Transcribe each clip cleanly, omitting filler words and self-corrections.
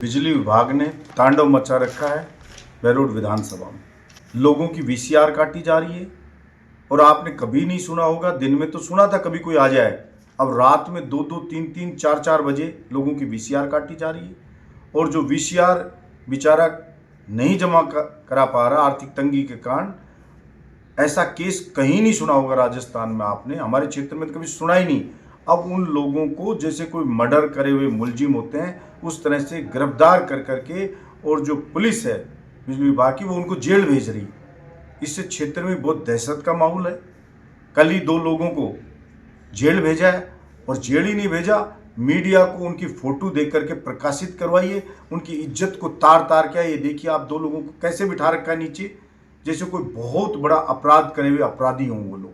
बिजली विभाग ने तांडव मचा रखा है बहरोड विधानसभा में। लोगों की वीसीआर काटी जा रही है और आपने कभी नहीं सुना होगा, दिन में तो सुना था कभी कोई आ जाए, अब रात में 2-2, 3-3, 4-4 बजे लोगों की वीसीआर काटी जा रही है। और जो वीसीआर बेचारा नहीं जमा करा पा रहा आर्थिक तंगी के कारण, ऐसा केस कहीं नहीं सुना होगा राजस्थान में, आपने हमारे क्षेत्र में तो कभी सुना ही नहीं। अब उन लोगों को जैसे कोई मर्डर करे हुए मुलजिम होते हैं उस तरह से गिरफ्तार कर करके, और जो पुलिस है बिजली विभाग की वो उनको जेल भेज रही। इससे क्षेत्र में बहुत दहशत का माहौल है। कल ही 2 लोगों को जेल भेजा है, और जेल ही नहीं भेजा, मीडिया को उनकी फोटो देख करके प्रकाशित करवाइए, उनकी इज्जत को तार तार क्या। ये देखिए आप 2 लोगों को कैसे बिठा रखा है नीचे, जैसे कोई बहुत बड़ा अपराध करे हुए अपराधी हों वो लोग।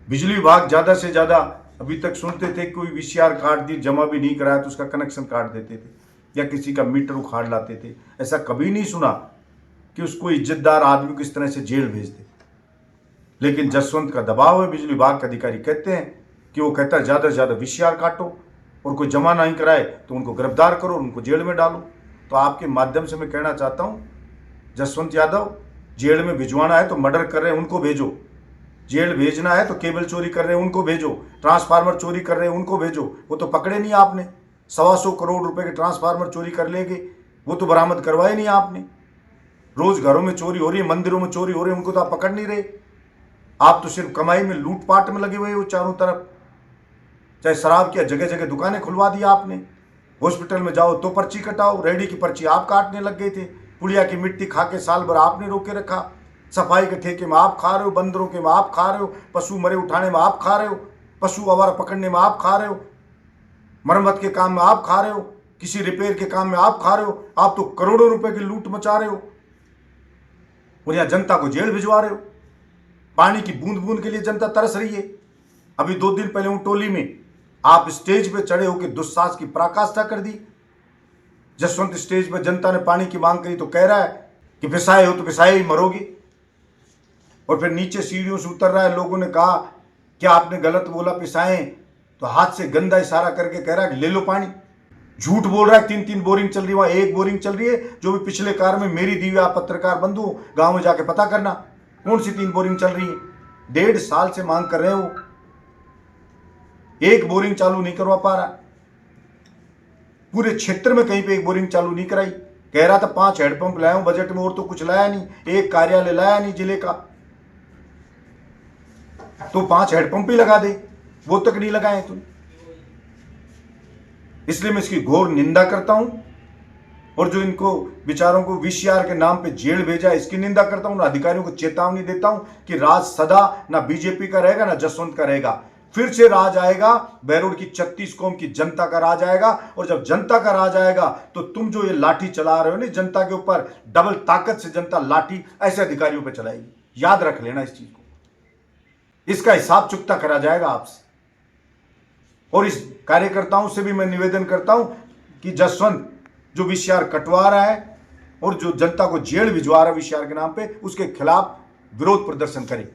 बिजली विभाग ज़्यादा से ज़्यादा अभी तक सुनते थे कोई वीसीआर काट दी, जमा भी नहीं कराया तो उसका कनेक्शन काट देते थे या किसी का मीटर उखाड़ लाते थे। ऐसा कभी नहीं सुना कि उसको इज्जतदार आदमी को इस तरह से जेल भेज दे। लेकिन जसवंत का दबाव है, बिजली विभाग के अधिकारी कहते हैं कि वो कहता है ज़्यादा से ज़्यादा वीसीआर काटो और कोई जमा नहीं कराए तो उनको गिरफ्तार करो, उनको जेल में डालो। तो आपके माध्यम से मैं कहना चाहता हूँ, जसवंत यादव, जेल में भिजवाना है तो मर्डर कर रहे हैं उनको भेजो, जेल भेजना है तो केबल चोरी कर रहे हैं उनको भेजो, ट्रांसफार्मर चोरी कर रहे हैं उनको भेजो। वो तो पकड़े नहीं आपने, 125 करोड़ रुपए के ट्रांसफार्मर चोरी कर लेंगे, वो तो बरामद करवाए नहीं आपने। रोज घरों में चोरी हो रही है, मंदिरों में चोरी हो रही है, उनको तो आप पकड़ नहीं रहे। आप तो सिर्फ कमाई में लूटपाट में लगे हुए हो चारों तरफ। चाहे शराब की जगह जगह दुकानें खुलवा दी आपने, हॉस्पिटल में जाओ तो पर्ची कटाओ, रेडी की पर्ची आप काटने लग गए थे, पुड़िया की मिट्टी खा के साल भर आपने रोके रखा, सफाई के ठेके में आप खा रहे हो, बंदरों के में आप खा रहे हो, पशु मरे उठाने में आप खा रहे हो, पशु आवारा पकड़ने में आप खा रहे हो, मरम्मत के काम में आप खा रहे हो, किसी रिपेयर के काम में आप खा रहे हो। आप तो करोड़ों रुपए की लूट मचा रहे हो और यहाँ जनता को जेल भिजवा रहे हो। पानी की बूंद बूंद के लिए जनता तरस रही है। अभी 2 दिन पहले उन टोली में आप स्टेज पे चढ़े होकर दुस्साहस की पराकाष्ठा कर दी। जसवंत स्टेज पर जनता ने पानी की मांग करी तो कह रहा है कि पिसाए हो तो पिसाए ही मरोगे, और फिर नीचे सीढ़ियों से उतर रहा है। लोगों ने कहा क्या आपने गलत बोला, पिसाएं, तो हाथ से गंदा इशारा करके कह रहा है कि ले लो पानी। झूठ बोल रहा है, 3-3 बोरिंग चल रही है, वहां 1 बोरिंग चल रही है जो भी पिछले कार में मेरी दी हुई। आप पत्रकार बंधु गांव में जाके पता करना कौन सी 3 बोरिंग चल रही है। 1.5 साल से मांग कर रहे हो, 1 बोरिंग चालू नहीं करवा पा रहा। पूरे क्षेत्र में कहीं पे 1 बोरिंग चालू नहीं कराई। कह रहा था 5 हैंडपंप लाया हूं बजट में, और तो कुछ लाया नहीं, 1 कार्यालय लाया नहीं जिले का, तो 5 हैंडपंप ही लगा दे, वो तक नहीं लगाए तुम। इसलिए मैं इसकी घोर निंदा करता हूं, और जो इनको विचारों को वीसीआर के नाम पे जेल भेजा इसकी निंदा करता हूं। अधिकारियों को चेतावनी देता हूं कि राज सदा ना बीजेपी का रहेगा ना जसवंत का रहेगा। फिर से राज आएगा, बहरोड की 36 कौम की जनता का राज आएगा। और जब जनता का राज आएगा तो तुम जो ये लाठी चला रहे हो ना जनता के ऊपर, डबल ताकत से जनता लाठी ऐसे अधिकारियों पर चलाएगी। याद रख लेना इस चीज को, इसका हिसाब चुकता करा जाएगा आपसे। और इस कार्यकर्ताओं से भी मैं निवेदन करता हूं कि जसवंत जो वीसीआर कटवा रहा है और जो जनता को जेल भिजवा रहा है वीसीआर के नाम पे, उसके खिलाफ विरोध प्रदर्शन करें।